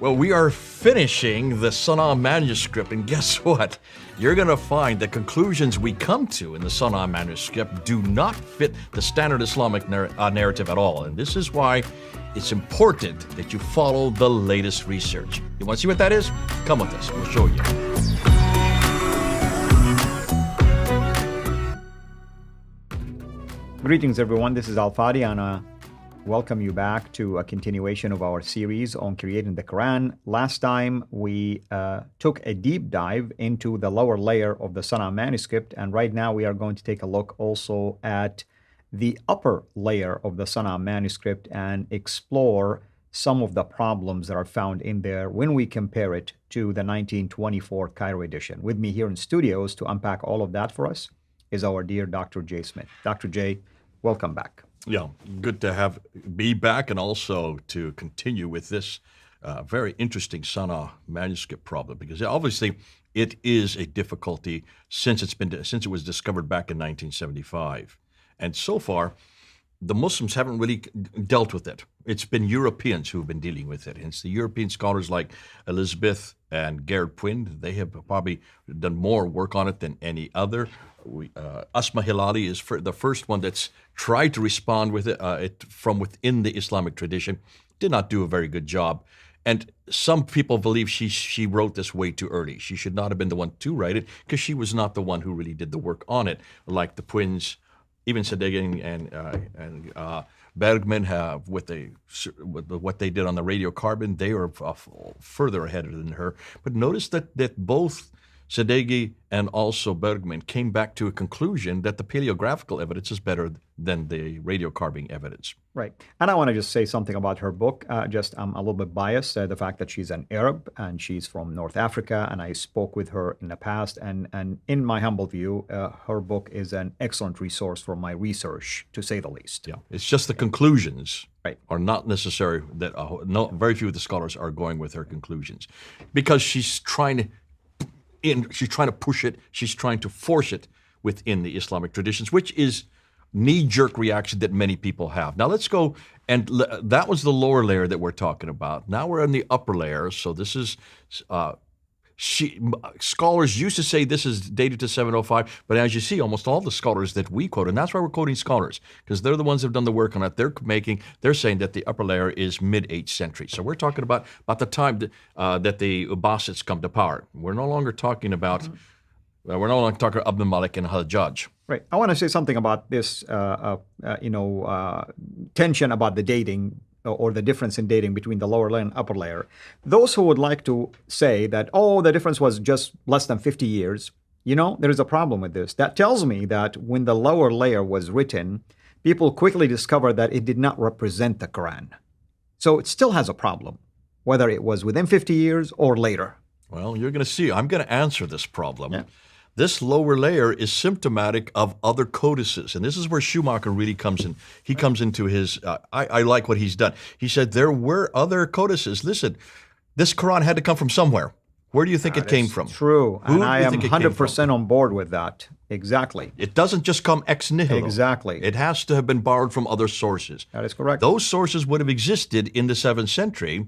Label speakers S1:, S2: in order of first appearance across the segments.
S1: Well, we are finishing the Sana'a manuscript, and guess what? You're going to find the conclusions we come to in the Sana'a manuscript do not fit the standard Islamic narrative at all. And this is why it's important that you follow the latest research. You want to see what that is? Come with us. We'll show you.
S2: Greetings, everyone. This is Al-Fadi, and welcome you back to a continuation of our series on creating the Quran. Last time, we took a deep dive into the lower layer of the Sana'a manuscript, and right now we are going to take a look also at the upper layer of the Sana'a manuscript and explore some of the problems that are found in there when we compare it to the 1924 Cairo edition. With me here in studios to unpack all of that for us is our dear Dr. Jay Smith. Dr. Jay, welcome back.
S1: Yeah, good to be back, and also to continue with this very interesting Sana'a manuscript problem, because obviously it is a difficulty since it was discovered back in 1975, and so far the Muslims haven't really dealt with it. It's been Europeans who have been dealing with it. And it's the European scholars like Elizabeth and Gerard Puyn. They have probably done more work on it than any other. Asma Hilali is the first one that's tried to respond with it from within the Islamic tradition. Did not do a very good job. And some people believe she wrote this way too early. She should not have been the one to write it, because she was not the one who really did the work on it, like the Puyns. Even Sadeghi and Bergman with what they did on the radiocarbon, they were further ahead than her. But notice that both Sadeghi and also Bergman came back to a conclusion that the paleographical evidence is better than the radiocarbon evidence.
S2: Right. And I want to just say something about her book. I'm a little bit biased, the fact that she's an Arab and she's from North Africa, and I spoke with her in the past. And in my humble view, her book is an excellent resource for my research, to say the least.
S1: Yeah, it's just the conclusions
S2: right.
S1: are not necessary. That very few of the scholars are going with her conclusions, because she's trying to push it. She's trying to force it within the Islamic traditions, which is knee-jerk reaction that many people have. Now let's go, and that was the lower layer that we're talking about. Now we're in the upper layer. So this is, scholars used to say this is dated to 705, but as you see, almost all the scholars that we quote, and that's why we're quoting scholars, because they're the ones who've done the work on it. They're saying that the upper layer is mid-8th century. So we're talking about the time that the Abbasids come to power. We're no longer talking about Abd al-Malik and Hajjaj.
S2: Right. I want to say something about this, tension about the dating or the difference in dating between the lower layer and upper layer. Those who would like to say that, the difference was just less than 50 years, there is a problem with this. That tells me that when the lower layer was written, people quickly discovered that it did not represent the Quran. So it still has a problem, whether it was within 50 years or later.
S1: Well, you're going to see. I'm going to answer this problem.
S2: Yeah.
S1: This lower layer is symptomatic of other codices. And this is where Schumacher really comes in. He comes into his, I like what he's done. He said there were other codices. Listen, this Quran had to come from somewhere. Where do you think it came from?
S2: True. And I am 100% on board with that. Exactly.
S1: It doesn't just come ex nihilo.
S2: Exactly.
S1: It has to have been borrowed from other sources.
S2: That is correct.
S1: Those sources would have existed in the 7th century.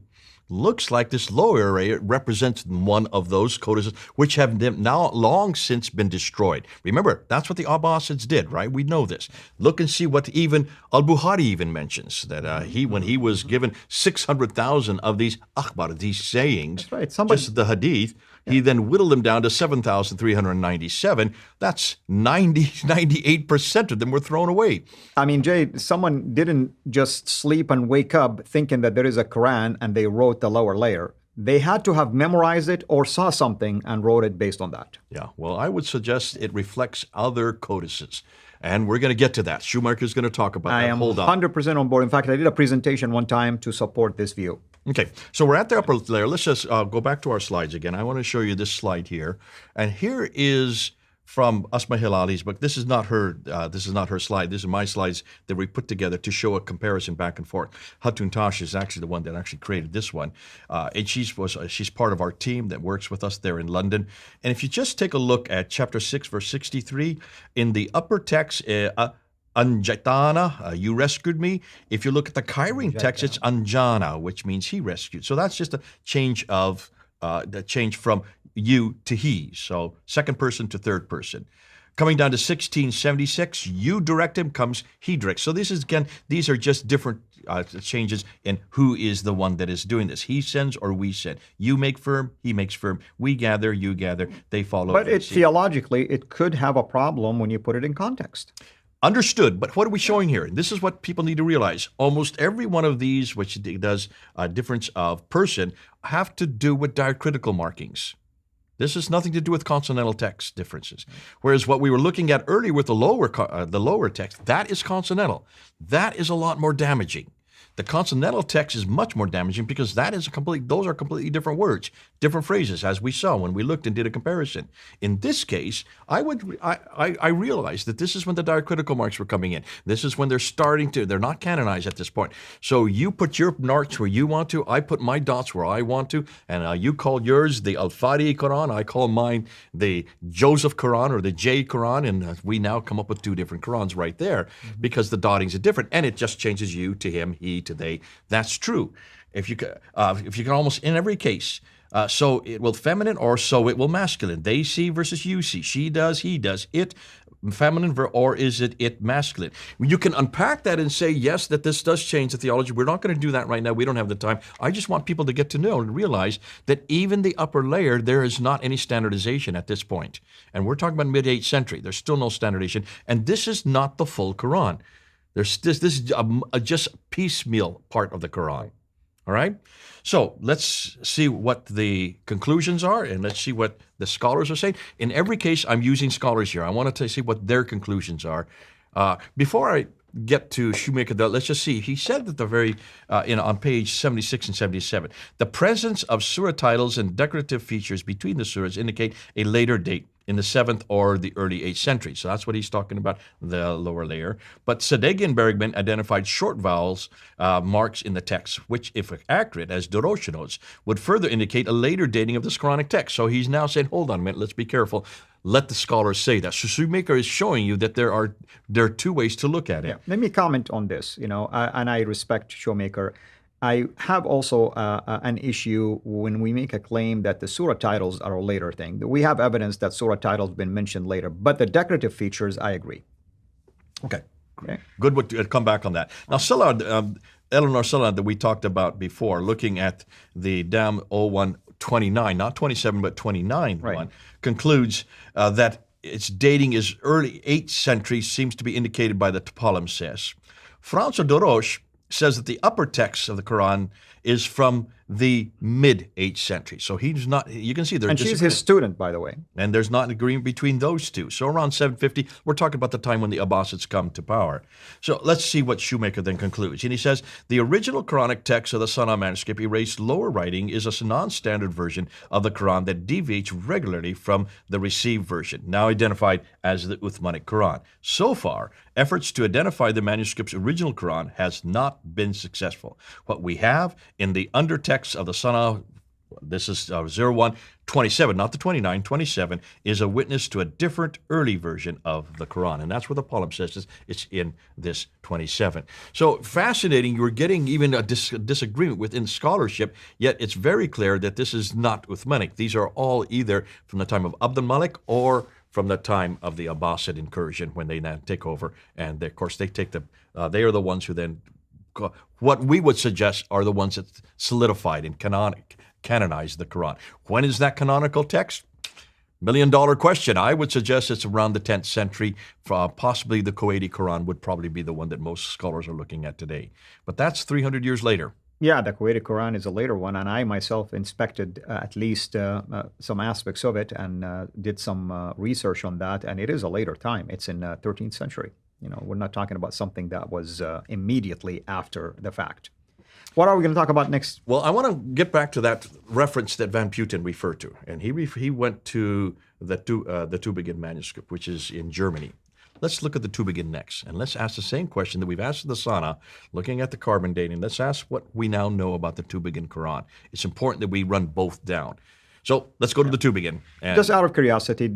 S1: Looks like this lower layer represents one of those codices, which have now long since been destroyed. Remember, that's what the Abbasids did, right? We know this. Look and see what even Al-Bukhari even mentions, that when he was given 600,000 of these akhbar, these sayings,
S2: that's right.
S1: Just the hadith, he then whittled them down to 7,397. That's 98% of them were thrown away.
S2: I mean, Jay, someone didn't just sleep and wake up thinking that there is a Quran and they wrote the lower layer. They had to have memorized it or saw something and wrote it based on that.
S1: Yeah, well, I would suggest it reflects other codices. And we're going to get to that. Schumacher is going to talk about that.
S2: I am 100% on board. In fact, I did a presentation one time to support this view.
S1: Okay, so we're at the upper layer. Let's just go back to our slides again. I want to show you this slide here. And here is from Asma Hilali's book. This is not her. This is not her slide. These are my slides that we put together to show a comparison back and forth. Hatun Tash is actually the one that actually created this one, and she's part of our team that works with us there in London. And if you just take a look at chapter 6, verse 63, in the upper text, Anjatana, you rescued me. If you look at the Kyrene text, it's Anjana, which means he rescued. So that's just a change of the change from you to he. So second person to third person. Coming down to 1676, you direct him comes he directs. So this is again, these are just different changes in who is the one that is doing this. He sends or we send. You make firm, he makes firm. We gather, you gather. They follow.
S2: But theologically, it could have a problem when you put it in context.
S1: Understood, but what are we showing here? This is what people need to realize. Almost every one of these, which does a difference of person, have to do with diacritical markings. This has nothing to do with consonantal text differences. Whereas what we were looking at earlier with the lower text, that is consonantal. That is a lot more damaging. The consonantal text is much more damaging because those are completely different words, different phrases, as we saw when we looked and did a comparison. In this case, I realized that this is when the diacritical marks were coming in. This is when they're not canonized at this point. So you put your marks where you want to, I put my dots where I want to, and you call yours the Al-Fadi Qur'an, I call mine the Joseph Qur'an or the J Qur'an, and we now come up with two different Qur'ans right there because the dottings are different, and it just changes you to him, he to they. That's true. If you can almost in every case. So it will feminine or so it will masculine. They see versus you see. She does, he does. It feminine or is it masculine? You can unpack that and say, yes, that this does change the theology. We're not going to do that right now. We don't have the time. I just want people to get to know and realize that even the upper layer, there is not any standardization at this point. And we're talking about mid-8th century. There's still no standardization. And this is not the full Quran. This is just a piecemeal part of the Quran. All right? So let's see what the conclusions are, and let's see what the scholars are saying. In every case, I'm using scholars here. I want to see what their conclusions are. Before I get to Shoemaker, though, let's just see. He said that on page 76 and 77, the presence of surah titles and decorative features between the surahs indicate a later date in the 7th or the early 8th century. So that's what he's talking about, the lower layer. But Sadeghi and Bergman identified short vowels marks in the text, which, if accurate, as Dorosha notes, would further indicate a later dating of this Quranic text. So he's now saying, hold on a minute, let's be careful. Let the scholars say that. So Shoemaker is showing you that there are two ways to look at it.
S2: Yeah. Let me comment on this, and I respect Shoemaker. I have also an issue when we make a claim that the surah titles are a later thing. We have evidence that surah titles have been mentioned later, but the decorative features, I agree.
S1: Okay. Good. Come back on that. Now, Eleanor Szilard, that we talked about before, looking at the DAM 0129, not 27, but 29
S2: right.
S1: one, concludes that its dating is early 8th century, seems to be indicated by the palimpsest. François de Roche says that the upper text of the Quran is from the mid-8th century. So he's not, you can see there.
S2: And she's his student, by the way.
S1: And there's not an agreement between those two. So around 750, we're talking about the time when the Abbasids come to power. So let's see what Shoemaker then concludes. And he says, the original Quranic text of the Sana manuscript erased lower writing is a non-standard version of the Quran that deviates regularly from the received version, now identified as the Uthmanic Quran. So far, efforts to identify the manuscript's original Quran has not been successful. What we have in the undertext of the Sana, this is 0127, not the 29, 27, is a witness to a different early version of the Quran. And that's where the palimpsest is. It's in this 27. So fascinating. You're getting even a disagreement within scholarship, yet it's very clear that this is not Uthmanic. These are all either from the time of Abd al-Malik or from the time of the Abbasid incursion when they now take over. And of course, they are the ones who then, what we would suggest are the ones that solidified and canonized the Quran. When is that canonical text? $1 million question. I would suggest it's around the 10th century. Possibly the Kuwaiti Quran would probably be the one that most scholars are looking at today. But that's 300 years later.
S2: Yeah, the Kuwaiti Quran is a later one, and I myself inspected at least some aspects of it and did some research on that, and it is a later time. It's in 13th century. We're not talking about something that was immediately after the fact. What are we going to talk about next?
S1: Well, I want to get back to that reference that Van Putten referred to, and he went to the Tübingen manuscript, which is in Germany. Let's look at the Tübingen next, and let's ask the same question that we've asked the Sana, looking at the carbon dating. Let's ask what we now know about the Tübingen Quran. It's important that we run both down. So let's go to the tube again. And
S2: Just out of curiosity,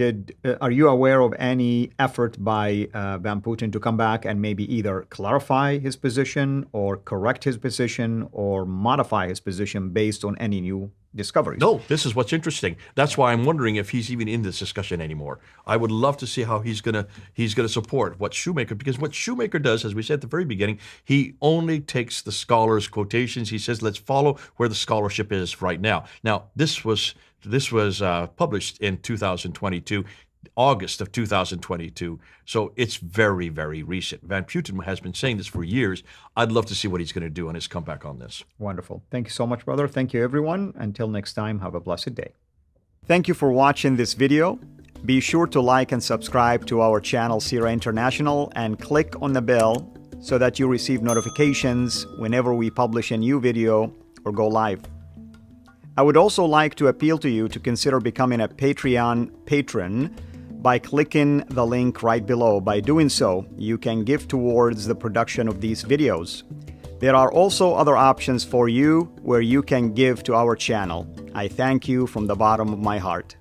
S2: are you aware of any effort by Van Putten to come back and maybe either clarify his position or correct his position or modify his position based on any new discoveries?
S1: no, this is what's interesting. That's why I'm wondering if he's even in this discussion anymore. I would love to see how he's gonna support what Shoemaker, because what Shoemaker does, as we said at the very beginning, he only takes the scholars' quotations. He says, let's follow where the scholarship is right now. Now, this was published in 2022. August of 2022. So it's very, very recent. Van Putten has been saying this for years. I'd love to see what he's going to do on his comeback on this.
S2: Wonderful. Thank you so much, brother. Thank you, everyone. Until next time, have a blessed day. Thank you for watching this video. Be sure to like and subscribe to our channel, Sira International, and click on the bell so that you receive notifications whenever we publish a new video or go live. I would also like to appeal to you to consider becoming a Patreon patron by clicking the link right below. By doing so, you can give towards the production of these videos. There are also other options for you where you can give to our channel. I thank you from the bottom of my heart.